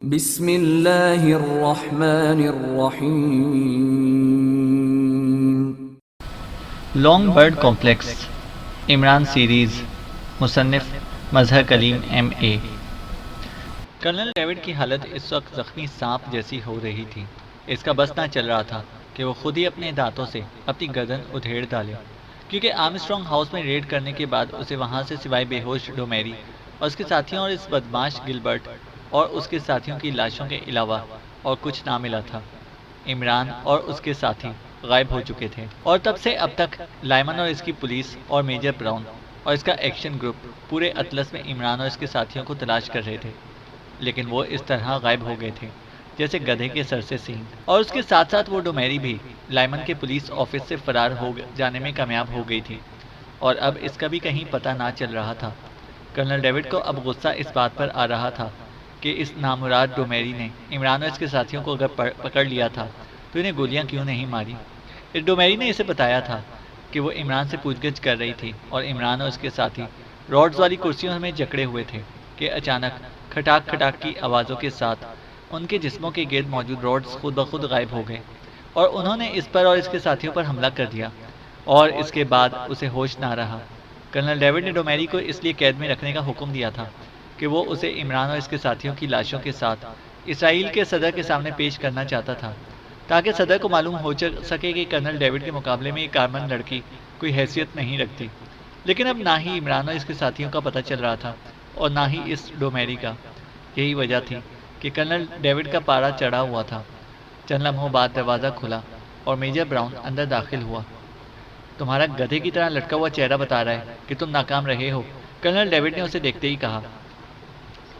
बिस्मिल्लाहिर्रहमानिर्रहीम। Long bird complex Imran series मुसन्निफ़ Mazhar Kaleem MA। Colonel David की हालत इस वक्त ज़ख्मी सांप जैसी हो रही थी। इसका बस ना चल रहा था कि वो खुद ही अपने दांतों से अपनी गर्दन उधेड़ डाले, क्योंकि आर्मस्ट्रॉन्ग हाउस में रेड करने के बाद उसे वहाँ से सिवाय बेहोश डोमेरी और उसके साथियों और इस बदमाश गिलबर्ट और उसके साथियों की लाशों के अलावा और कुछ ना मिला था। इमरान और उसके साथी गायब हो चुके थे और तब से अब तक लाइमन और इसकी पुलिस और मेजर ब्राउन और इसका एक्शन ग्रुप पूरे अतलस में इमरान और इसके साथियों को तलाश कर रहे थे, लेकिन वो इस तरह गायब हो गए थे जैसे गधे के सर से सींग। और उसके साथ साथ वो डोमेरी भी लाइमन के पुलिस ऑफिस से फरार हो जाने में कामयाब हो गई थी और अब इसका भी कहीं पता ना चल रहा था। कर्नल डेविड को अब गुस्सा इस बात पर आ रहा था कि इस नामुराद डोमेरी ने इमरान और इसके साथियों को अगर पकड़ लिया था तो इन्हें गोलियां क्यों नहीं मारी। इस डोमेरी ने इसे बताया था कि वो इमरान से पूछगछ कर रही थी और इमरान और उसके साथी रॉड्स वाली कुर्सियों में जकड़े हुए थे कि अचानक खटाक खटाक की आवाज़ों के साथ उनके जिस्मों के गिर्द मौजूद रॉड्स खुद ब खुद गायब हो गए और उन्होंने इस पर और इसके साथियों पर हमला कर दिया और इसके बाद उसे होश ना रहा। कर्नल डेविड ने डोमेरी को इसलिए कैद में रखने का हुक्म दिया था कि वो उसे इमरान और इसके साथियों की लाशों के साथ इसराइल के सदर के सामने पेश करना चाहता था, ताकि सदर को मालूम हो सके कि कर्नल डेविड के मुकाबले में एक कारमन लड़की कोई हैसियत नहीं रखती। लेकिन अब ना ही इमरान और इसके साथियों का पता चल रहा था और ना ही इस डोमेरी का। यही वजह थी कि कर्नल डेविड का पारा चढ़ा हुआ था। चंद लम्हों बाद दरवाज़ा खुला और मेजर ब्राउन अंदर दाखिल हुआ। तुम्हारा गधे की तरह लटका हुआ चेहरा बता रहा है कि तुम नाकाम रहे हो, कर्नल डेविड ने उसे देखते ही कहा।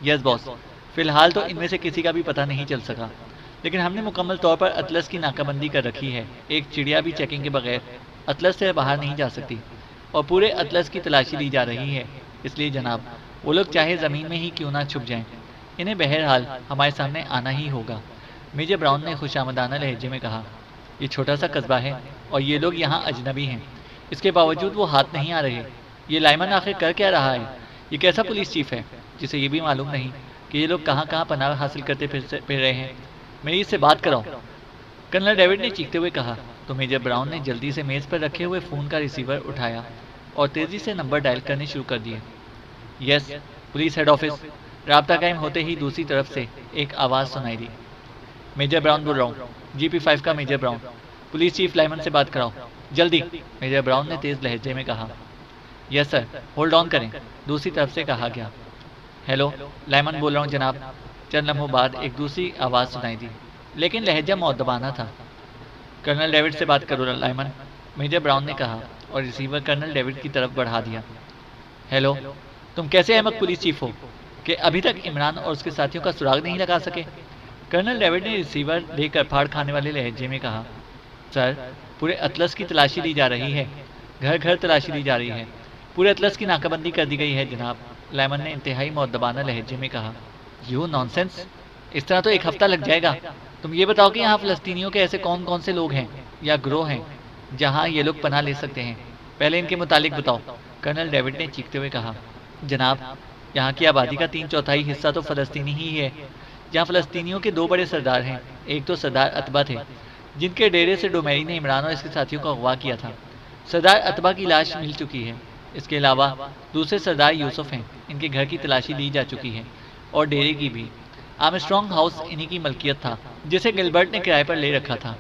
यस बॉस, फिलहाल तो इनमें से किसी का भी पता नहीं चल सका, लेकिन हमने मुकम्मल तौर पर अतलस की नाकाबंदी कर रखी है। एक चिड़िया भी चेकिंग के बगैर अतलस से बाहर नहीं जा सकती और पूरे अतलस की तलाशी ली जा रही है। इसलिए जनाब, वो लोग चाहे ज़मीन में ही क्यों ना छुप जाएं, इन्हें बहरहाल हमारे सामने आना ही होगा। मेजर ब्राउन ने खुशामदाना लहजे में कहा। ये छोटा सा कस्बा है और ये लोग यहाँ अजनबी हैं, इसके बावजूद वो हाथ नहीं आ रहे। ये लाइमन आखिर कर क्या रहा है? ये कैसा पुलिस चीफ है जिसे ये भी मालूम नहीं कि ये लोग कहाँ कहाँ पनाह हासिल करते फिर रहे हैं? मेरी इससे बात कराओ, कर्नल डेविड ने चीखते हुए कहा। तो मेजर ब्राउन ने जल्दी से मेज़ पर रखे हुए फ़ोन का रिसीवर उठाया और तेज़ी से नंबर डायल करने शुरू कर दिए। Yes, police head office. राब्ता कायम होते ही दूसरी तरफ से एक आवाज़ सुनाई दी। मेजर ब्राउन बोल रहा हूँ, GP5 का major Brown. Police chief Lyman से बात कराओ, जल्दी, मेजर ब्राउन ने तेज़ लहजे में कहा। यस सर, होल्ड ऑन करें, दूसरी तरफ से कहा गया। हेलो, लाइमन बोल रहा हूँ जनाब। चंद लम्हों बाद एक दूसरी आवाज़ सुनाई दी, लेकिन लहजा मुअद्दबाना था। कर्नल डेविड से बात करो लाइमन, मेजर ब्राउन ने कहा और रिसीवर कर्नल डेविड की तरफ बढ़ा दिया। हेलो, तुम कैसे अहमक पुलिस चीफ हो कि अभी तक इमरान और उसके साथियों का सुराग नहीं लगा सके? कर्नल डेविड ने रिसीवर लेकर फाड़ खाने वाले लहजे में कहा। सर, पूरे अतलस की तलाशी ली जा रही है, घर घर तलाशी ली जा रही है, पूरे अतलस की नाकाबंदी कर दी गई है जनाब, लाइमन ने इंतहाई मुअद्दबाना लहजे में कहा। यू नॉनसेंस, इस तरह तो एक हफ्ता लग जाएगा। तुम ये बताओ कि यहाँ फ़लस्तीनियों के ऐसे कौन कौन से लोग हैं या ग्रोह हैं जहाँ ये लोग पनाह ले सकते हैं? पहले इनके मुतालिक बताओ, कर्नल डेविड ने चीखते हुए कहा। जनाब, यहाँ की आबादी का 3/4 हिस्सा तो फ़लस्तीनी ही है। यहाँ फ़लस्तीनियों के 2 बड़े सरदार हैं। एक तो सरदार अतबा थे, जिनके डेरे से डोमेरी ने इमरान और इसके साथियों को अगवा किया था। सरदार अतबा की लाश मिल चुकी है। इसके अलावा दूसरे सरदार यूसुफ हैं, इनके घर की तलाशी ली जा चुकी है और डेरे की भी। आर्मस्ट्रॉन्ग हाउस इन्हीं की मलकियत था, जिसे गिलबर्ट ने किराए पर ले रखा था।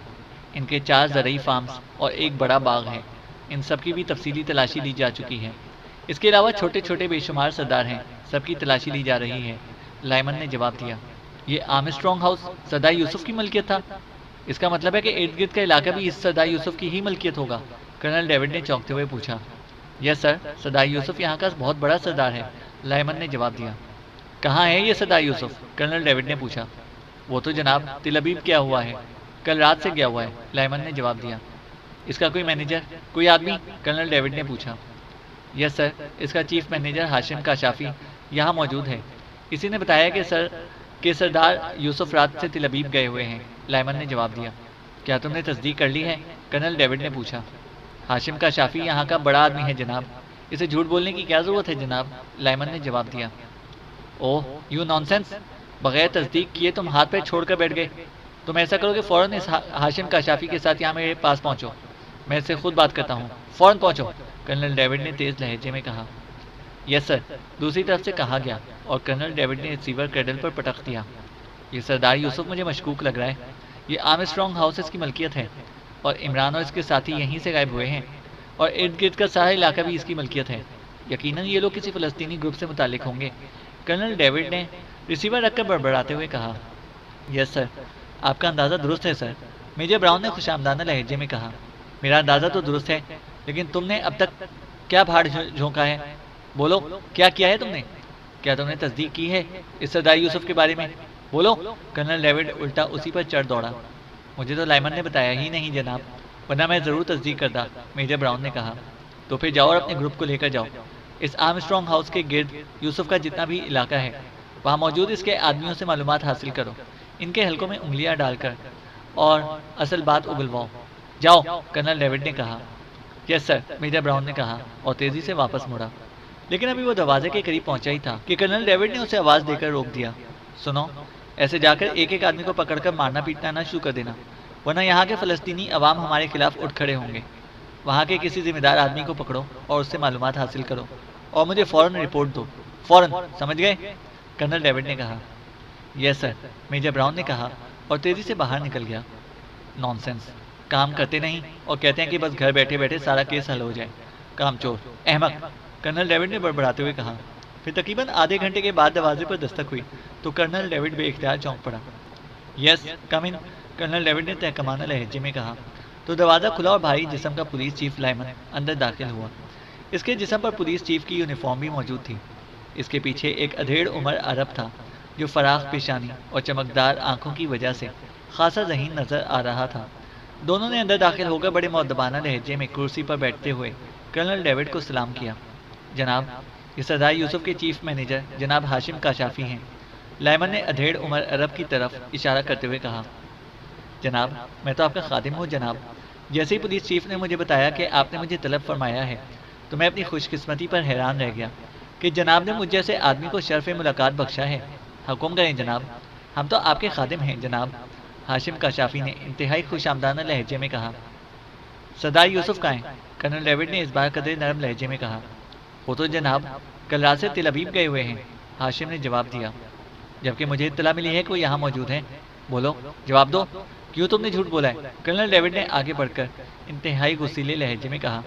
इनके 4 ज़रई फार्म्स और एक बड़ा बाग है। इन सब की भी तफसीली तलाशी ली जा चुकी है। इसके अलावा छोटे छोटे बेशुमार सरदार हैं, सबकी तलाशी ली जा रही है, लाइमन ने जवाब दिया। ये आर्मस्ट्रॉन्ग हाउस सरदार यूसुफ की मलकियत था? इसका मतलब है कि इर्द गिर्द का इलाका भी इस सरदार यूसुफ की ही मलकियत होगा, कर्नल डेविड ने चौंकते हुए पूछा। यस सर, सरदार यूसुफ यहाँ का बहुत बड़ा सरदार है, लाइमन ने जवाब दिया। कहाँ है ये सरदार यूसुफ? कर्नल डेविड ने पूछा। वो तो जनाब तिल अबीब गया हुआ है, कल रात से गया हुआ है, लाइमन ने जवाब दिया। इसका कोई मैनेजर, कोई आदमी? कर्नल डेविड ने पूछा। यस सर, इसका चीफ मैनेजर हाशिम काशाफी यहाँ मौजूद है। इसी ने बताया कि सरदार यूसुफ रात से तिल अबीब गए हुए हैं, लाइमन ने जवाब दिया। क्या तुमने तस्दीक कर ली है? कर्नल डेविड ने पूछा। हाशिम काशाफी यहाँ का बड़ा आदमी है जनाब, इसे झूठ बोलने की क्या ज़रूरत है जनाब, लाइमन ने जवाब दिया। ओह, यू नॉनसेंस, बगैर तस्दीक किए तुम हाथ पैर छोड़कर बैठ गए। तुम ऐसा करो कि फ़ौरन इस हाशिम काशाफी के साथ यहाँ मेरे पास पहुँचो, मैं इससे खुद बात करता हूँ, फ़ौरन पहुँचो। कर्नल डेविड ने तेज़ लहजे में कहा। यस सर, दूसरी तरफ से कहा गया और कर्नल डेविड ने रिसीवर क्रैडल पर पटक दिया। ये सरदार यूसुफ मुझे मशकूक लग रहा है। ये आर्मस्ट्रॉन्ग हाउसेस की मलकियत है और इमरान और इसके साथी यहीं से गायब हुए हैं और इर्द गिर्द का सारा इलाका भी इसकी मलकियत है। यकीनन ये लोग किसी फ़लस्तीनी ग्रुप से मुताल्लिक होंगे। कर्नल डेविड ने रिसीवर रखकर बड़बड़ाते हुए कहा। यस सर, आपका अंदाज़ा दुरुस्त है सर, मेजर ब्राउन ने खुशामदाना लहजे में कहा। मेरा अंदाज़ा तो दुरुस्त है, लेकिन तुमने अब तक क्या भाड़ झोंका है? बोलो, क्या किया है तुमने? क्या तुमने तस्दीक की है इस सरदार यूसुफ के बारे में? बोलो। कर्नल डेविड उल्टा उसी पर चढ़ दौड़ा। मुझे तो लाइमन ने बताया ही नहीं जनाब, वरना मैं ज़रूर तस्दीक करता, मेजर ब्राउन ने कहा। तो फिर जाओ और अपने ग्रुप को लेकर जाओ। इस आर्मस्ट्रॉन्ग हाउस के गिर्द यूसुफ का जितना भी इलाका है, वहाँ मौजूद इसके आदमियों से मालूमात हासिल करो, इनके हलकों में उंगलियां डालकर, और असल बात उगलवाओ। जाओ, कर्नल डेविड ने कहा। यस सर, मेजर ब्राउन ने कहा और तेज़ी से वापस मुड़ा। लेकिन अभी वो दरवाजे के करीब पहुंचा ही था कि कर्नल डेविड ने उसे आवाज़ देकर रोक दिया। सुनो, ऐसे जाकर एक एक आदमी को पकड़कर मारना पीटना ना शुरू कर देना, वरना यहाँ के फ़लस्तीनी अवाम हमारे खिलाफ उठ खड़े होंगे। वहाँ के किसी जिम्मेदार आदमी को पकड़ो और उससे मालूमात हासिल करो और मुझे फ़ौरन रिपोर्ट दो, फ़ौरन, समझ गए? कर्नल डेविड ने कहा। यस सर, मेजर ब्राउन ने कहा और तेज़ी से बाहर निकल गया। नॉनसेंस, काम करते नहीं और कहते हैं कि बस घर बैठे बैठे सारा केस हल हो जाए। कामचोर, अहमक, कर्नल डेविड ने बड़बड़ाते हुए कहा। फिर तकरीबन आधे घंटे के बाद दरवाजे पर दस्तक हुई तो कर्नल डेविड बेइख्तियार चौंक पड़ा। यस, कम इन, कर्नल डेविड ने तहकमाना लहजे में कहा। तो दरवाज़ा खुला और भारी जिस्म का पुलिस चीफ लाइमन अंदर दाखिल हुआ। इसके जिस्म पर पुलिस चीफ की यूनिफॉर्म भी मौजूद थी। इसके पीछे एक अधेड़ उम्र अरब था जो फराख पेशानी और चमकदार आंखों की वजह से खासा ज़हीन नज़र आ रहा था। दोनों ने अंदर दाखिल होकर बड़े मुअद्दबाना लहजे में कुर्सी पर बैठते हुए कर्नल डेविड को सलाम किया। जनाब, ये सरदार यूसुफ के चीफ मैनेजर जनाब हाशिम काशाफी हैं, लाइमन ने अधेड़ उमर अरब की तरफ इशारा करते हुए कहा। जनाब, मैं तो आपका खादिम हूँ जनाब। जैसे ही पुलिस चीफ ने मुझे बताया कि आपने मुझे तलब फरमाया है तो मैं अपनी खुशकिस्मती पर हैरान रह गया कि जनाब ने मुझ जैसे आदमी को शर्फ मुलाकात बख्शा है। हुक्म करें जनाब, हम तो आपके खादिम हैं जनाब, हाशिम काशाफी ने इंतहाई खुशामदाना लहजे में कहा। सरदार यूसुफ कहाँ हैं? कर्नल डेविड ने इस बार कदरे नरम लहजे में कहा। वो तो जनाब कल रात से तिल अबीब गए हुए हैं, हाशिम ने जवाब दिया, जबकि मुझे इत्तला मिली है कि वो यहाँ मौजूद हैं। बोलो, जवाब दो, क्यों तुमने झूठ बोला है? कर्नल डेविड ने आगे बढ़कर इंतहाई गुस्सीले लहजे में कहा।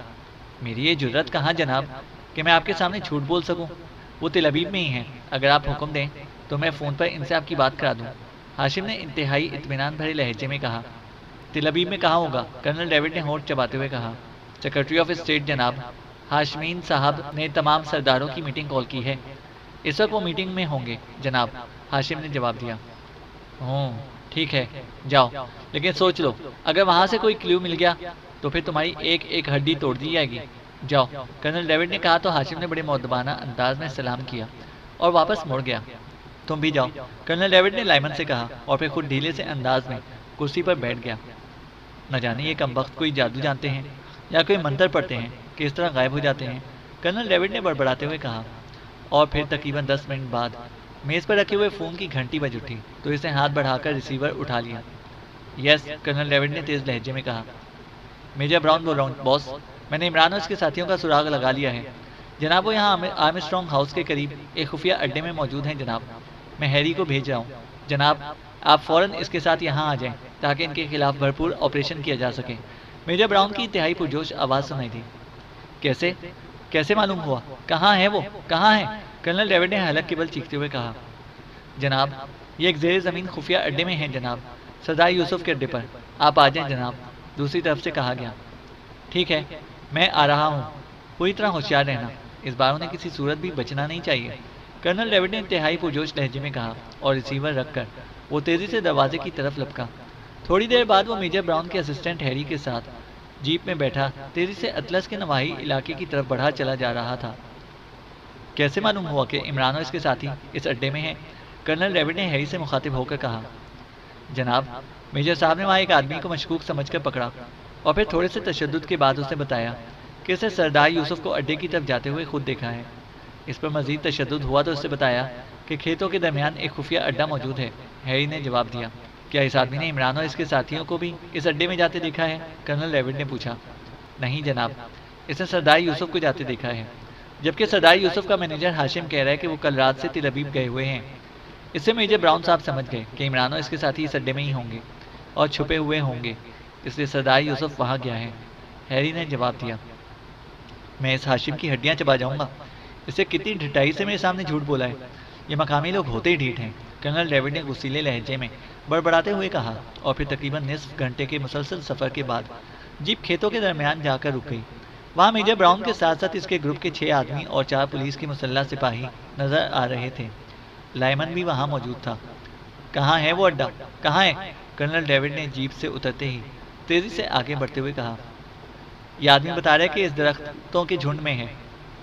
मेरी ये जुर्रत कहाँ जनाब कि मैं आपके सामने झूठ बोल सकूँ? वो तिल अबीब में ही हैं। अगर आप हुक्म दें तो मैं फ़ोन पर इनसे आपकी बात करा दूँ, हाशिम ने इंतहाई इत्मीनान भरे लहजे में कहा। तिल अबीब में कहाँ होगा? कर्नल डेविड ने होंठ चबाते हुए कहा। सेक्रेटरी ऑफ स्टेट जनाब, हाशमीन साहब ने तमाम सरदारों की मीटिंग कॉल की है। इस वक्त वो मीटिंग में होंगे जनाब, हाशिम ने जवाब दिया। ठीक है, जाओ, लेकिन सोच लो, अगर वहाँ से कोई क्लू मिल गया तो फिर तुम्हारी एक एक हड्डी तोड़ दी जाएगी। जाओ, कर्नल डेविड ने कहा तो हाशिम ने बड़े मुअद्दबाना अंदाज में सलाम किया और वापस मुड़ गया। तुम भी जाओ, कर्नल डेविड ने लाइमन से कहा और फिर खुद ढीले से अंदाज में कुर्सी पर बैठ गया। न जाने ये कमबख्त कोई जादू जानते हैं या कोई मंत्र पढ़ते हैं कि इस तरह गायब हो जाते हैं, कर्नल डेविड ने बड़बड़ाते हुए कहा। और फिर तकरीबन 10 मिनट बाद मेज़ पर रखे हुए फ़ोन की घंटी बज उठी तो इसे हाथ बढ़ाकर रिसीवर उठा लिया। यस, कर्नल डेविड ने तेज़ लहजे में कहा। मेजर ब्राउन बोल रहा हूँ बॉस, मैंने इमरान और उसके साथियों का सुराग लगा लिया है जनाब। वो यहाँ आर्मस्ट्रॉन्ग हाउस के करीब एक खुफिया अड्डे में मौजूद हैं जनाब। मैं हैरी को भेज रहा हूँ जनाब, आप फ़ौरन इसके साथ यहाँ आ जाएं ताकि इनके खिलाफ भरपूर ऑपरेशन किया जा सके। मेजर ब्राउन की इंतहाई पुरजोश आवाज़ सुनाई दी। कैसे कैसे मालूम हुआ? कहाँ है वो, कहाँ है? कर्नल डेविड ने हलक के बल चीखते हुए कहा। जनाब, ये एक ज़ेर ज़मीन खुफिया अड्डे में है जनाब, सरदार यूसुफ के अड्डे पर। आप आ जाएं जनाब, दूसरी तरफ से कहा गया। ठीक है, मैं आ रहा हूँ, पूरी तरह होशियार रहना, इस बार उन्हें किसी सूरत भी बचना नहीं चाहिए, कर्नल डेविड ने इंतहाई पुरजोश लहजे में कहा और रिसीवर रखकर वो तेज़ी से दरवाजे की तरफ लपका। थोड़ी देर बाद वो मेजर ब्राउन के असिस्टेंट हैरी के साथ जीप में बैठा तेज़ी से अतलस के नवाही इलाके की तरफ बढ़ा चला जा रहा था। कैसे मालूम हुआ कि इमरान और इसके साथी इस अड्डे में हैं? कर्नल डेविड ने हैरी से मुखातिब होकर कहा। जनाब, मेजर साहब ने वहाँ एक आदमी को मशकूक समझकर पकड़ा और फिर थोड़े से तशद्दुद के बाद उसे बताया कि इसे सरदार यूसुफ को अड्डे की तरफ जाते हुए खुद देखा है। इस पर मज़ीद तशद्दुद हुआ तो उससे बताया कि खेतों के दरमियान एक खुफिया अड्डा मौजूद है। हैरी ने जवाब दिया। क्या इस आदमी ने इमरान और इसके साथियों को भी इस अड्डे में जाते देखा है? कर्नल डेविड ने पूछा। नहीं जनाब, इसने सरदार यूसुफ को जाते देखा है, जबकि सरदार यूसुफ का मैनेजर हाशिम कह रहा है कि वो कल रात से तिल अबीब गए हुए हैं। इससे मेजर ब्राउन साहब समझ गए कि इमरान और इसके साथी इस अड्डे में ही होंगे और छुपे हुए होंगे, इसलिए सरदार यूसुफ वहाँ गया है। हैरी ने जवाब दिया। मैं इस हाशिम की हड्डियाँ चबा जाऊँगा। इससे कितनी ढिठाई से मेरे सामने झूठ बोला है। ये मकामी लोग होते ही ढीठ हैं, कर्नल डेविड ने गुस्सीले लहजे में बड़बड़ाते हुए कहा। और फिर तकरीबन निस्फ घंटे के मुसलसल सफ़र के बाद जीप खेतों के दरमियान जाकर रुक गई। वहाँ मेजर ब्राउन के साथ साथ इसके ग्रुप के 6 आदमी और 4 पुलिस के मुसल्लह सिपाही नजर आ रहे थे। लाइमन भी वहाँ मौजूद था। कहाँ है वो अड्डा, कहाँ है? कर्नल डेविड ने जीप से उतरते ही तेज़ी से आगे बढ़ते हुए कहा। यह आदमी बता रहा है कि इस दरख्तों के झुंड में है,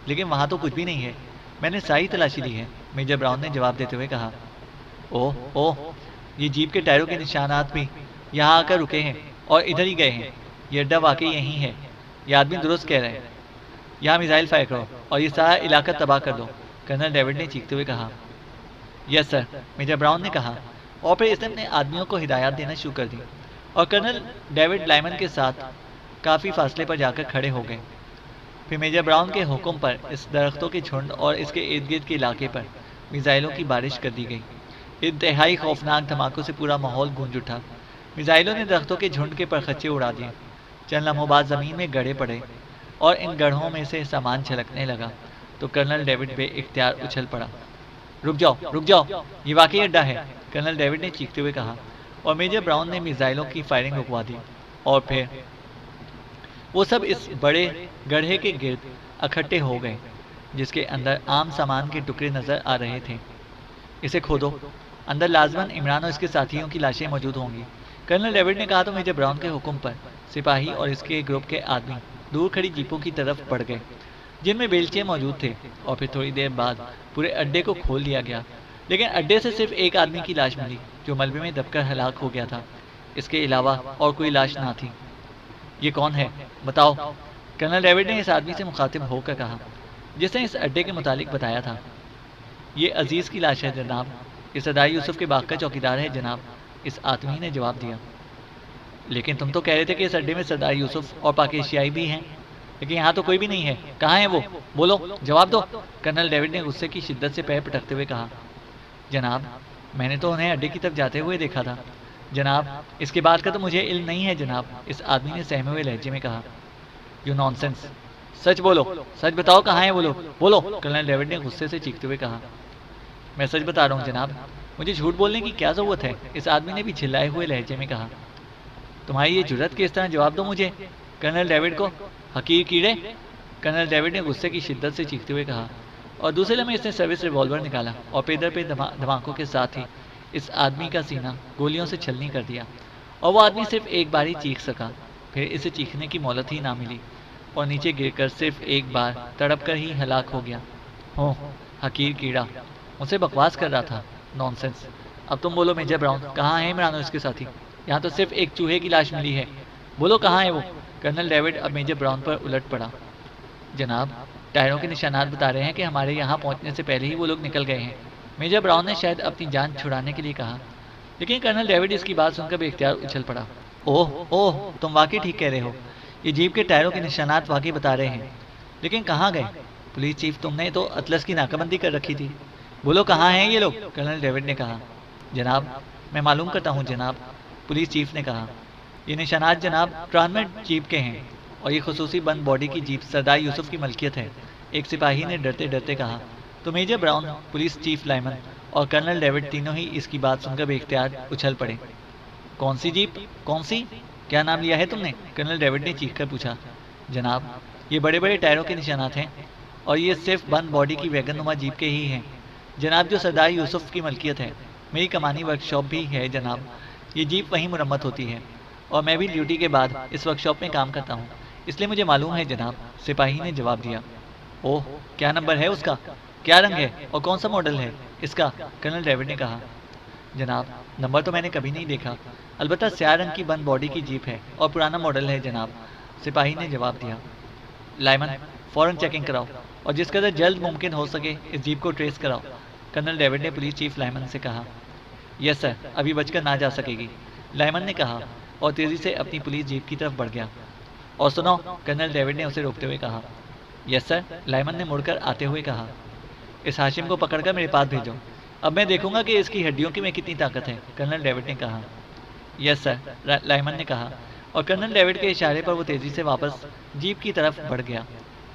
लेकिन वहाँ तो कुछ भी नहीं है। मैंने सारी तलाशी ली है, मेजर ब्राउन ने जवाब देते हुए कहा। ओह ओह, ये जीप के टायरों के निशानात भी यहाँ आकर रुके हैं और इधर ही गए हैं। ये अड्डा वाकई यहीं है। यह आदमी दुरुस्त कह रहे हैं। यहाँ मिसाइल फायर करो और ये सारा इलाका तबाह कर दो, कर्नल डेविड ने चीखते हुए कहा। यस सर, मेजर ब्राउन ने कहा, और फिर इसने अपने आदमियों को हिदायत देना शुरू कर दी और कर्नल डेविड लाइमन के साथ काफ़ी फासले पर जाकर खड़े हो गए। फिर मेजर ब्राउन के हुक्म पर इस दरख्तों के झुंड और इसके इर्द गिर्द के इलाके पर मिसाइलों की बारिश कर दी गई। इंतहाई खौफनाक धमाकों से पूरा माहौल गूंज उठा। मिसाइलों ने दरख्तों के झुंड के परखच्चे उड़ा दिए। चंद लम्हों बाद ज़मीन में गड़े पड़े और इन गढ़ों में से सामान छलकने लगा तो कर्नल डेविड बे इख्तियार उछल पड़ा। रुक जाओ, ये वाकई अड्डा है, कर्नल डेविड ने चीखते हुए कहा। और मेजर ब्राउन ने मिसाइलों की फायरिंग रुकवा दी और फिर वो सब इस बड़े गड्ढे के गिर्द इकट्ठे हो गए, जिसके अंदर आम सामान के टुकड़े नजर आ रहे थे। इसे खोदो, अंदर लाजमन इमरान और इसके साथियों की लाशें मौजूद होंगी, कर्नल डेविड ने कहा तो मेजर ब्राउन के हुक्म पर सिपाही और इसके ग्रुप के आदमी दूर खड़ी जीपों की तरफ बढ़ गए, जिनमें बेलचे मौजूद थे। और फिर थोड़ी देर बाद पूरे अड्डे को खोल लिया गया, लेकिन अड्डे से सिर्फ एक आदमी की लाश मिली, जो मलबे में दबकर हलाक हो गया था। इसके अलावा और कोई लाश ना थी। ये कौन है, बताओ, कर्नल डेविड ने इस आदमी से मुखातिब होकर कहा, जिसने इस अड्डे के मुतालिक बताया था। ये अजीज़ की लाश है जनाब, ये सरदार यूसुफ के बाग का चौकीदार है जनाब, इस आदमी ने जवाब दिया। लेकिन तुम तो कह रहे थे कि इस अड्डे में सरदार यूसुफ और पाकिस्तानी भी हैं, लेकिन यहाँ तो कोई भी नहीं है। कहाँ है वो, बोलो, जवाब दो, कर्नल डेविड ने गुस्से की शिद्दत से पैर पटकते हुए कहा। जनाब, मैंने तो उन्हें अड्डे की तरफ जाते हुए देखा था जनाब, इसके बाद का तो मुझे इल्म नहीं है जनाब, इस आदमी ने सहमे हुए लहजे में कहा। यू नॉनसेंस, सच बोलो, सच बताओ, कहाँ है वो लोग, बोलो, कर्नल डेविड ने गुस्से से चीखते हुए कहा। मैं सच बता रहा हूँ जनाब, मुझे झूठ बोलने की क्या ज़रूरत है, इस आदमी ने भी चिल्लाए हुए लहजे में कहा। तुम्हारी ये जुर्रत किस तरह, जवाब दो मुझे, कर्नल डेविड को हकीर कीड़े, कर्नल डेविड ने गुस्से की शिद्दत से चीखते हुए कहा। और दूसरे लम्हे इसने सर्विस रिवॉल्वर निकाला और पेदर पे धमाकों के साथ ही इस आदमी का सीना गोलियों से छलनी कर दिया। और वो आदमी सिर्फ एक बार ही चीख सका, फिर इसे चीखने की मोहलत ही ना मिली और नीचे गिरकर सिर्फ एक बार तड़प कर ही हलाक हो गया। हो हकीर कीड़ा, मुझसे बकवास कर रहा था, नॉनसेंस। अब तुम बोलो मेजर ब्राउन, कहाँ है इमरान और इसके साथी? यहाँ तो सिर्फ एक चूहे की लाश मिली है, बोलो कहाँ है वो? कर्नल डेविड अब मेजर ब्राउन पर उलट पड़ा। जनाब, टायरों के निशानात बता रहे हैं कि हमारे यहाँ पहुँचने से पहले ही वो लोग निकल गए हैं, मेजर ब्राउन ने शायद अपनी जान छुड़ाने के लिए कहा। लेकिन कर्नल डेविड इसकी बात सुनकर बेख्तियार उछल पड़ा। ओह, तुम वाकई ठीक कह रहे हो, ये जीप के टायरों के निशानात वाकई बता रहे हैं, लेकिन कहाँ गए? पुलिस चीफ, तुमने तो अतलस की नाकाबंदी कर रखी थी, बोलो कहाँ हैं ये लोग? कर्नल डेविड ने कहा। जनाब, मैं मालूम करता हूँ जनाब, पुलिस चीफ ने कहा। ये निशानात जनाब ट्रांसमिट जीप के हैं और ये खसूसी बंद बॉडी की जीप सरदार यूसुफ की मलकियत है, एक सिपाही ने डरते डरते कहा। तो major Brown, police chief Lyman और कर्नल डेविड तीनों ही इसकी बात सुनकर बेख्तियार उछल पड़े। कौन सी जीप, कौन सी, क्या नाम लिया है तुमने? कर्नल डेविड ने चीख कर पूछा। जनाब, ये बड़े बड़े टायरों के निशानात हैं और ये सिर्फ बंद बॉडी की वैगन नुमा जीप के ही हैं जनाब, जो सरदार यूसुफ की मलकियत है। मेरी कमानी वर्कशॉप भी है जनाब, ये जीप वहीं मुरम्मत होती है और मैं भी ड्यूटी के बाद इस वर्कशॉप में काम करता हूँ, इसलिए मुझे मालूम है जनाब, सिपाही ने जवाब दिया। ओह, क्या नंबर है उसका, क्या रंग है और कौन सा मॉडल है इसका? कर्नल डेविड ने कहा। जनाब, नंबर तो मैंने कभी नहीं देखा, अलबत्ता स्याह रंग की बंद बॉडी की जीप है और पुराना मॉडल है जनाब, सिपाही ने जवाब दिया। लाइमन, फ़ौरन चेकिंग कराओ और जिस कदर जल्द मुमकिन हो सके इस जीप को ट्रेस कराओ, कर्नल डेविड ने पुलिस चीफ लाइमन से कहा। यस सर, अभी बचकर ना जा सकेगी, लाइमन ने कहा और तेजी से अपनी पुलिस जीप की तरफ बढ़ गया। और सुनो, कर्नल डेविड ने उसे रोकते हुए कहा। यस सर, लाइमन ने मुड़कर आते हुए कहा। इस हाशिम को पकड़कर मेरे पास भेजो, अब मैं देखूंगा कि इसकी हड्डियों की में कितनी ताकत है, कर्नल डेविड ने कहा। यस सर, लाइमन ने कहा और कर्नल डेविड के इशारे पर वो तेजी से वापस जीप की तरफ बढ़ गया।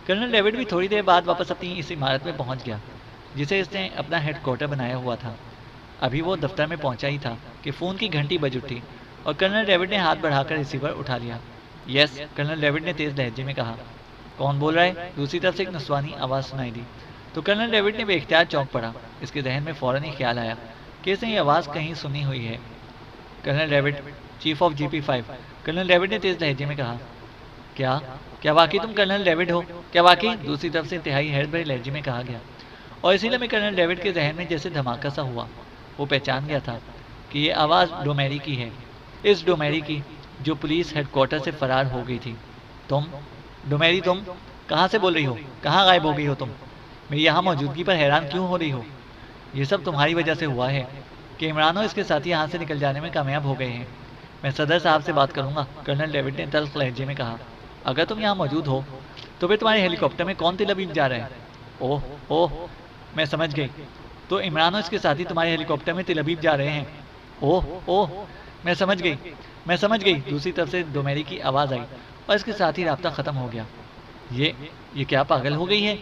कर्नल डेविड भी थोड़ी देर बाद वापस अपनी इस इमारत में पहुंच गया जिसे इसने अपना हेडक्वार्टर बनाया हुआ था। अभी वो दफ्तर में पहुंचा ही था कि फ़ोन की घंटी बज उठी और कर्नल डेविड ने हाथ बढ़ाकर रिसीवर उठा लिया। यस, कर्नल डेविड ने तेज़ लहजे में कहा। कौन बोल रहा है? दूसरी तरफ से एक नस्वानी आवाज़ सुनाई दी तो कर्नल डेविड ने बेख्तियार चौंक पड़ा। इसके जहन में फ़ौरन ही ख्याल आया कि इसने ये आवाज़ कहीं सुनी हुई है। Colonel David, chief of GP5, colonel David ने तेज़ लहजे में कहा। क्या क्या वाकई तुम कर्नल डेविड हो? क्या वाकई? दूसरी तरफ से इंतहाई हैरत भरे लहजे में कहा गया। और इसीलिए मैं कर्नल डेविड के जहन में जैसे धमाका सा हुआ। वो पहचान गया था कि ये आवाज़ डोमेरी की है, इस डोमेरी की जो पुलिस हेडक्वार्टर से फरार हो गई थी। तुम डोमेरी, तुम कहाँ से बोल रही हो? कहाँ गायब हो गई हो तुम? मेरी यहाँ मौजूदगी पर हैरान क्यों हो रही हो? ये सब तुम्हारी वजह से हुआ है कि इमरान और इसके साथी यहाँ से निकल जाने में कामयाब हो गए हैं। मैं सदर साहब से बात करूँगा, कर्नल डेविड ने तल्ख लहजे में कहा। अगर तुम यहाँ मौजूद हो तो फिर तुम्हारे हेलीकॉप्टर में कौन तिल अबीब जा रहा है? ओह ओह, मैं समझ गई। तो इमरान और इसके साथी तुम्हारे हेलीकॉप्टर में तिल अबीब जा रहे हैं। ओह ओह, मैं समझ गई। दूसरी तरफ से डोमेरी की आवाज़ आई और इसके साथ ही राब्ता ख़त्म हो गया। ये क्या पागल हो गई है?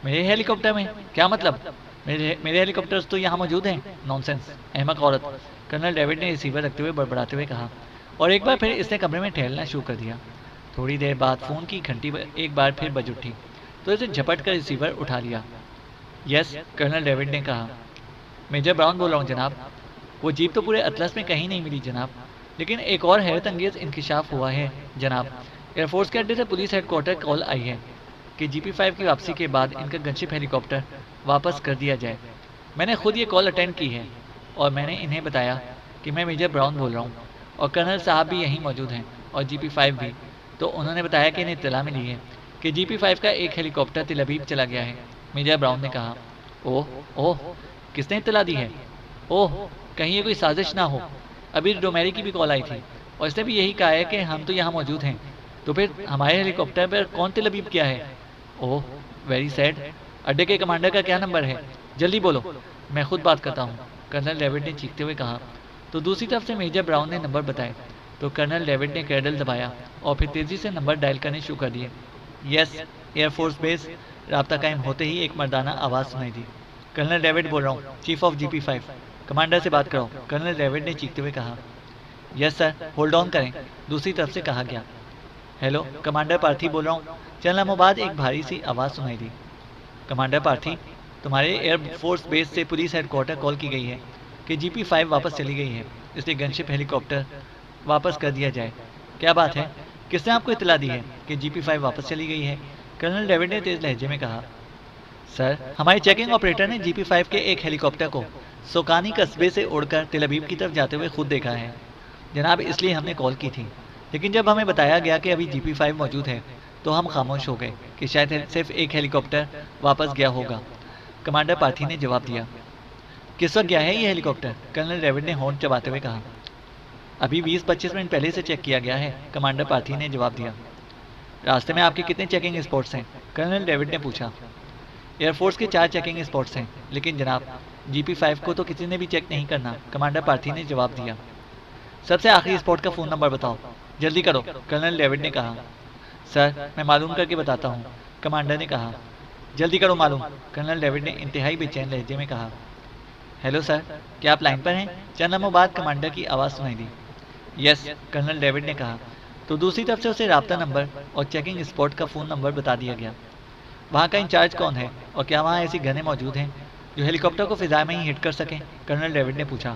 मेरे हेलीकॉप्टर में? क्या मतलब? मेरे हेलीकॉप्टर्स तो यहाँ मौजूद हैं। नॉनसेंस, अहमक औरत, कर्नल डेविड ने रिसीवर रखते हुए बड़बड़ाते हुए कहा और एक बार फिर इसने कमरे में टहलना शुरू कर दिया। थोड़ी देर बाद फ़ोन की घंटी एक बार फिर बज उठी तो इसे झपट कर रिसीवर उठा लिया। यस, कर्नल डेविड ने कहा। मेजर ब्राउन बोल रहा हूँ जनाब। वो जीप तो पूरे अतलस में कहीं नहीं मिली जनाब, लेकिन एक और हैरत अंगेज़ इंकशाफ हुआ है जनाब। एयरफोर्स के अड्डे से पुलिस हेडक्वार्टर कॉल आई है कि GP5 की वापसी के बाद इनका गनशिप हेलीकॉप्टर वापस कर दिया जाए। मैंने खुद ये कॉल अटेंड की है और मैंने इन्हें बताया कि मैं मेजर ब्राउन बोल रहा हूँ और कर्नल साहब भी यहीं मौजूद हैं और GP5 भी। तो उन्होंने बताया कि इन्हें इत्तला मिली है कि GP5 का एक हेलीकॉप्टर तिल अबीब चला गया है। मेजर ब्राउन ने कहा। ओह ओह, किसने इत्तला दी है? ओह, कहीं ये कोई साजिश ना हो। अभी डोमेरी की भी कॉल आई थी और इसने भी यही कहा है कि हम तो यहाँ मौजूद हैं, तो फिर हमारे हेलीकॉप्टर पर कौन तिल अबीब किया है? ओह, वेरी सैड। अड्डे के कमांडर का क्या नंबर है? जल्दी बोलो, मैं खुद बात करता हूँ, कर्नल डेविड ने चीखते हुए कहा। तो दूसरी तरफ से मेजर ब्राउन ने नंबर बताए तो कर्नल डेविड ने कैडल दबाया और फिर तेज़ी से नंबर डायल करने शुरू कर दिए। Yes, air force base. राब्ता कायम होते ही एक मर्दाना आवाज़ सुनाई दी। कर्नल डेविड बोल रहा हूँ, चीफ ऑफ GP5, कमांडर से बात करो, कर्नल डेविड ने चीखते हुए कहा। यस सर, होल्ड ऑन करें, दूसरी तरफ से कहा गया। हेलो, कमांडर पार्थी बोल रहा हूँ। चंद लम्हों बाद एक भारी सी आवाज़ सुनाई दी। कमांडर पार्थी, तुम्हारे एयरफोर्स बेस से पुलिस हेडक्वार्टर कॉल की गई है कि GP5 वापस चली गई है, इसलिए गनशिप हेलीकॉप्टर वापस कर दिया जाए। क्या बात है? किसने आपको इत्तला दी है कि GP5 वापस चली गई है? कर्नल डेविड ने तेज़ लहजे में कहा। सर, हमारे चेकिंग ऑपरेटर ने GP5 के एक हेलीकॉप्टर को सोकानी कस्बे से उड़कर तिल अबीब की तरफ जाते हुए खुद देखा है जनाब, इसलिए हमने कॉल की थी। लेकिन जब हमें बताया गया कि अभी GP5 मौजूद है तो हम खामोश हो गए कि शायद सिर्फ एक हेलीकॉप्टर वापस गया होगा। कमांडर पार्थी ने जवाब दिया। किस वक्त गया है ये हेलीकॉप्टर? कर्नल डेविड ने होंठ चबाते हुए कहा। अभी 20-25 मिनट पहले से चेक किया गया है, कमांडर पार्थी ने जवाब दिया। रास्ते में आपके कितने चेकिंग स्पॉट्स हैं? कर्नल डेविड ने पूछा। एयरफोर्स के 4 चेकिंग स्पॉट्स हैं, लेकिन जनाब GP5 को तो किसी ने भी चेक नहीं करना, कमांडर पार्थी ने जवाब दिया। सबसे आखिरी स्पॉट का फ़ोन नंबर बताओ, जल्दी करो, कर्नल डेविड ने कहा। सर, मैं मालूम करके बताता हूँ, कमांडर ने कहा। जल्दी करो मालूम, कर्नल डेविड ने इंतहाई बेचैन लहजे में कहा। हेलो सर, क्या आप लाइन पर हैं? चंद लम्हों बाद कमांडर की आवाज़ सुनाई दी। यस, कर्नल डेविड ने कहा। तो दूसरी तरफ से उसे राब्ता नंबर और चेकिंग स्पॉट का फ़ोन नंबर बता दिया गया। वहाँ का इंचार्ज कौन है और क्या वहाँ ऐसी गनें मौजूद हैं जो हेलीकॉप्टर को फिजा में ही हिट कर सकें? कर्नल डेविड ने पूछा।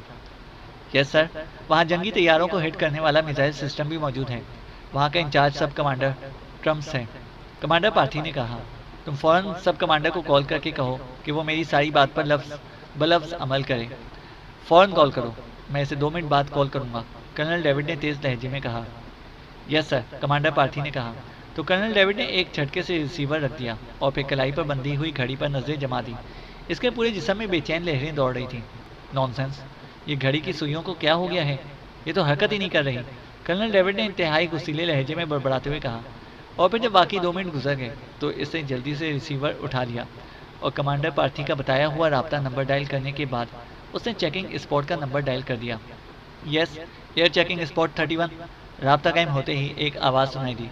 यस सर, वहाँ जंगी तैयारों को हिट करने वाला मिसाइल सिस्टम भी मौजूद है। वहाँ का इंचार्ज सब कमांडर ट्रम्प्स है, कमांडर पार्थी ने कहा। तुम फ़ौरन सब कमांडर को कॉल करके कहो कि वो मेरी सारी बात पर बलफ्ज़ अमल करे। फ़ौरन कॉल करो, मैं इसे 2 मिनट बाद कॉल करूँगा, कर्नल डेविड ने तेज़ लहजे में कहा। यस सर, कमांडर पार्थी ने कहा। तो कर्नल डेविड ने एक झटके से रिसीवर रख दिया और फिर कलाई पर बंधी हुई घड़ी पर नज़रें जमा दी। इसके पूरे जिस्म में बेचैन लहरें दौड़ रही थी। नॉनसेंस, ये घड़ी की सुइयों को क्या हो गया है? ये तो हरकत ही नहीं कर रही, कर्नल डेविड ने इंतहाई गुस्सीले लहजे में बड़बड़ाते हुए कहा। और फिर जब बाकी 2 मिनट गुजर गए तो इसने जल्दी से रिसीवर उठा लिया और कमांडर पार्थी का बताया हुआ राब्ता नंबर डायल करने के बाद उसने चेकिंग स्पॉट का नंबर डायल कर दिया। Yes, air checking spot 31। राब्ता कायम होते ही एक आवाज़ सुनाई दी।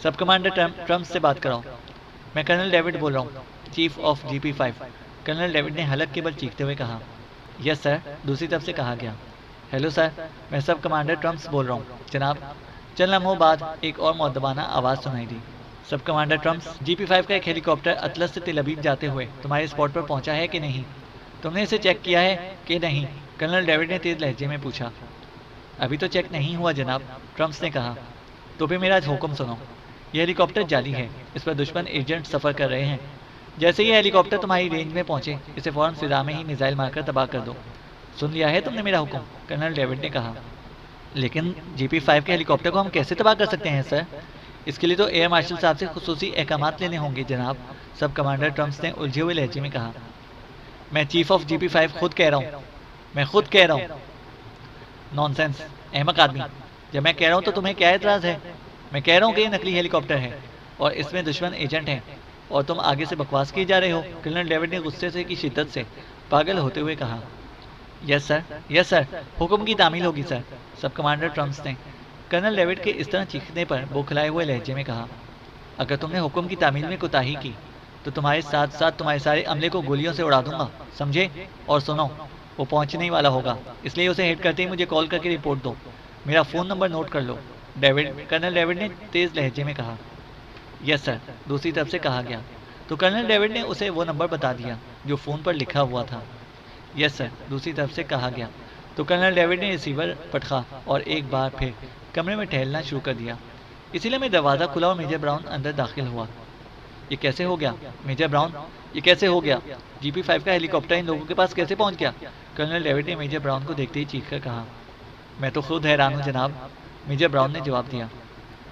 सब कमांडर ट्रम्प से बात कराओ। मैं कर्नल डेविड बोल रहा हूँ, chief of GP5। Colonel David ने हलक के बल चीखते हुए कहा। यस सर, दूसरी तरफ से कहा गया। हेलो सर, मैं सब कमांडर ट्रम्प्स बोल रहा हूँ जनाब। चंद लम्हों बाद एक और मुअद्दबाना आवाज़ सुनाई दी। सब कमांडर ट्रम्प्स, GP5 का एक हेलीकॉप्टर अतलस से तेल अबीब जाते हुए तुम्हारे स्पॉट पर पहुंचा है कि नहीं? तुमने इसे चेक किया है कि नहीं? कर्नल डेविड ने तेज लहजे में पूछा। अभी तो चेक नहीं हुआ जनाब, ट्रम्प्स ने कहा। तो फिर मेरा हुक्म सुनो। यह हेलीकॉप्टर जाली है, इस पर दुश्मन एजेंट सफ़र कर रहे हैं। जैसे ही हेलीकॉप्टर तुम्हारी रेंज में पहुंचे, इसे फ़ौरन फिजा में ही मिसाइल मारकर तबाह कर दो। सुन लिया है तुमने मेरा हुक्म? कर्नल डेविड ने कहा। लेकिन GP5 के हेलीकॉप्टर को हम कैसे तबाह कर सकते हैं सर? इसके लिए तो एयर मार्शल साहब से खुसूसी अहकामात लेने होंगे जनाब, सब कमांडर ट्रम्प्स ने उलझे हुए लहजे में कहा। मैं चीफ ऑफ GP5 खुद कह रहा हूँ, मैं खुद कह रहा हूँ। नॉनसेंस, अहमक आदमी, जब मैं कह रहा हूँ तो तुम्हें क्या एतराज़ है? मैं कह रहा हूँ कि ये नकली हेलीकॉप्टर है और इसमें दुश्मन एजेंट हैं और तुम आगे से बकवास किए जा रहे हो। कर्नल डेविड ने गुस्से से की शिद्दत से पागल होते हुए कहा। यस सर, यस सर, हुक्म की तामील होगी सर, सब कमांडर ट्रम्प्स ने कर्नल डेविड के इस तरह चीखने पर बौखलाए हुए लहजे में कहा। अगर तुमने हुक्म की तामील में कोताही की तो तुम्हारे साथ साथ तुम्हारे सारे अमले को गोलियों से उड़ा दूंगा, समझे? और सुनो, वो पहुंचने ही वाला होगा, इसलिए उसे हिट करते ही मुझे कॉल करके रिपोर्ट दो। मेरा फ़ोन नंबर नोट कर लो। कर्नल डेविड ने तेज़ लहजे में कहा। यस सर, दूसरी तरफ से कहा गया। तो कर्नल डेविड ने उसे वो नंबर बता दिया जो फ़ोन पर लिखा हुआ था। यस सर, दूसरी तरफ से कहा गया। तो कर्नल डेविड ने रिसीवर पटका और एक बार फिर कमरे में टहलना शुरू कर दिया। इसीलिए मैं दरवाज़ा खुला और मेजर ब्राउन अंदर दाखिल हुआ। ये कैसे हो गया मेजर ब्राउन? ये कैसे हो गया? GP5 का हेलीकॉप्टर इन लोगों के पास कैसे पहुंच गया? कर्नल डेविड ने मेजर ब्राउन को देखते ही चीख कर कहा। मैं तो खुद हैरान हूँ जनाब, मेजर ब्राउन ने जवाब दिया।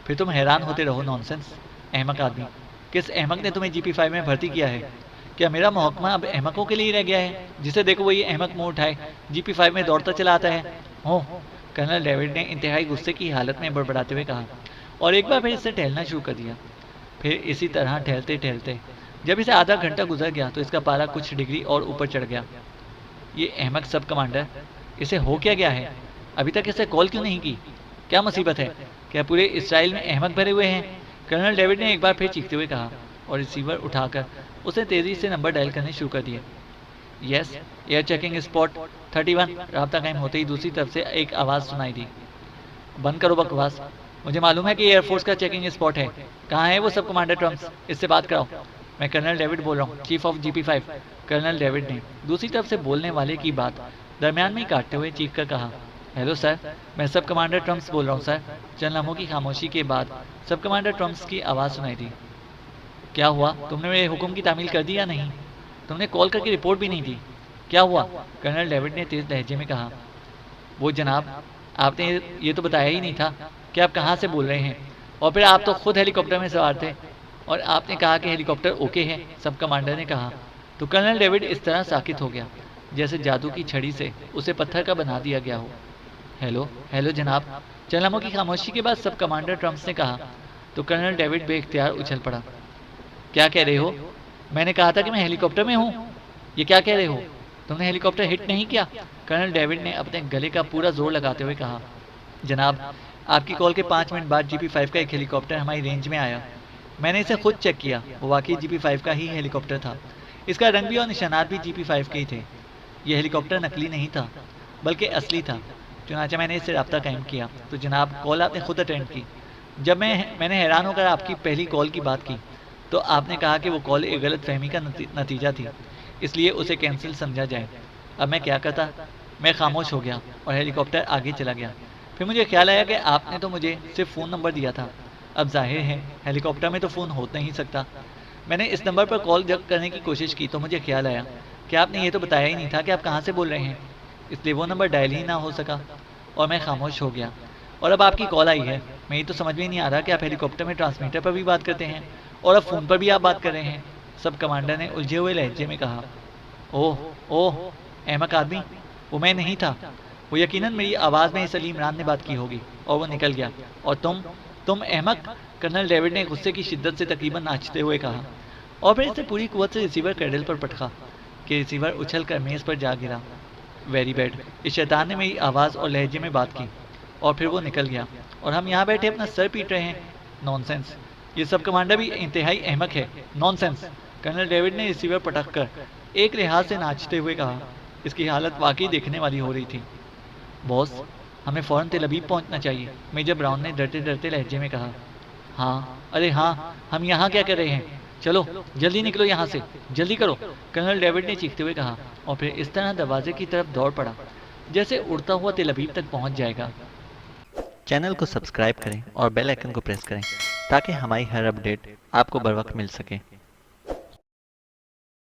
फिर तुम हैरान होते रहो नॉनसेंस, अहमक आदमी। किस अहमक ने तुम्हें GP5 में भर्ती किया है? क्या मेरा महकमा अब अहमकों के लिए रह गया है? जिसे देखो वही अहमक मुंह उठाए GP5 में दौड़ता चला आता है। हो, कर्नल डेविड ने इंतहाई गुस्से की हालत में बड़बड़ाते हुए कहा और एक बार फिर इससे टहलना शुरू कर दिया। फिर इसी तरह टहलते टहलते जब इसे आधा घंटा गुजर गया तो इसका पारा कुछ डिग्री और ऊपर चढ़ गया। ये अहमक सब कमांडर, इसे हो क्या गया है? अभी तक इसे कॉल क्यों नहीं की? क्या मुसीबत है? क्या पूरे इसराइल में अहमक भरे हुए हैं? कर्नल डेविड ने एक बार फिर चीखते हुए कहा और रिसीवर उठाकर उसने तेज़ी से नंबर डायल करने शुरू कर दिए। Yes, air checking spot 31। राब्ता कायम होते ही दूसरी तरफ से एक आवाज़ सुनाई दी। बंद करो बकवास, मुझे मालूम है कि एयरफोर्स का चेकिंग स्पॉट है। कहाँ है वो सब कमांडर ट्रम्प्स? इससे बात कराओ। मैं कर्नल डेविड बोल रहा हूँ, chief of GP5। Colonel David ने दूसरी तरफ से बोलने वाले की बात दरमियान में ही काटते हुए चीख कर कहा। हेलो सर, मैं सब कमांडर ट्रम्प्स बोल रहा हूँ सर। चंद लम्हों की खामोशी के बाद सब कमांडर ट्रम्प्स की आवाज़ सुनाई दी। क्या हुआ? तुमने मेरे हुक्म की तामील कर दी या नहीं? तुमने कॉल करके रिपोर्ट भी नहीं दी। क्या हुआ? कर्नल डेविड ने तेज़ लहजे में कहा। वो जनाब, आपने ये तो बताया ही नहीं था कि आप कहाँ से बोल रहे हैं, और फिर आप तो खुद हेलीकॉप्टर में सवार थे और आपने कहा कि हेलीकॉप्टर ओके है, सब कमांडर ने कहा। तो कर्नल डेविड इस तरह साकित हो गया जैसे जादू की छड़ी से उसे पत्थर का बना दिया गया हो। हेलो हेलो जनाब, चंद लम्हों की खामोशी के बाद सब कमांडर ट्रम्प्स ने कहा। तो कर्नल डेविड बेइख्तियार उछल पड़ा। क्या कह रहे हो? मैंने कहा था कि मैं हेलीकॉप्टर में हूँ। ये क्या कह रहे हो? तुमने हेलीकॉप्टर हिट नहीं किया? कर्नल डेविड ने अपने गले का पूरा जोर लगाते हुए कहा। जनाब, आपकी कॉल के 5 मिनट बाद GP5 का एक हेलीकॉप्टर हमारी रेंज में आया। मैंने इसे खुद चेक किया, वो वाकई GP5 का ही हेलीकॉप्टर था। इसका रंग भी और निशानात भी GP5 के ही थे। यह हेलीकॉप्टर नकली नहीं था बल्कि असली था। चुनांचे मैंने इससे रब्ता कायम किया तो जनाब कॉल आपने खुद अटेंड की। जब मैंने हैरान होकर आपकी पहली कॉल की बात की तो आपने कहा कि वो कॉल एक गलत फहमी का नतीजा थी, इसलिए उसे कैंसिल समझा जाए। अब मैं क्या करता? मैं खामोश हो गया और हेलीकॉप्टर आगे चला गया। फिर मुझे ख्याल आया कि आपने तो मुझे सिर्फ फ़ोन नंबर दिया था। अब जाहिर है हेलीकॉप्टर में तो फ़ोन हो नहीं सकता। मैंने इस नंबर पर कॉल जब करने की कोशिश की तो मुझे ख्याल आया कि आपने ये तो बताया ही नहीं था कि आप कहाँ से बोल रहे हैं, इसलिए वो नंबर डायल ही ना हो सका और मैं खामोश हो गया। और अब आपकी कॉल आई है, मेरी तो समझ में नहीं आ रहा कि आप हेलीकॉप्टर में ट्रांसमीटर पर भी बात करते हैं और अब फ़ोन पर भी आप बात कर रहे हैं, सब कमांडर ने उलझे हुए लहजे में कहा। ओह ओह, अहमक आदमी, वो मैं नहीं था। वो यकीनन मेरी आवाज़ में ही सलीम इमरान ने बात की होगी और वो निकल गया। और तुम अहमक, कर्नल डेविड ने गुस्से की शिद्दत से तकरीबन नाचते हुए कहा, और फिर इसे पूरी कुव्वत से रिसीवर क्रैडल पर पटका कि रिसीवर उछल कर मेज़ पर जा गिरा। वेरी बैड, इस शैतान ने मेरी आवाज़ और लहजे में बात की और फिर वो निकल गया और हम यहाँ बैठे अपना सर पीट रहे हैं। नॉनसेंस, ये सब कमांडर भी इंतहाई अहमक है। नॉनसेंस, कर्नल डेविड ने रिसीवर पटक कर एक लिहाज से नाचते हुए कहा। इसकी हालत वाकई देखने वाली हो रही थी। बॉस, हमें फ़ौरन तेल अवीव पहुंचना चाहिए, मेजर ब्राउन ने डरते डरते लहजे में कहा। हाँ, अरे हाँ, हम यहाँ क्या कर रहे हैं? चलो जल्दी निकलो यहाँ से, जल्दी करो, कर्नल डेविड ने चीखते हुए कहा और फिर इस तरह दरवाजे की तरफ दौड़ पड़ा जैसे उड़ता हुआ तेल अवीव तक पहुंच जाएगा। चैनल को सब्सक्राइब करें और बेल आइकन को प्रेस करें ताकि हमारी हर अपडेट आपको बर वक्त मिल सके।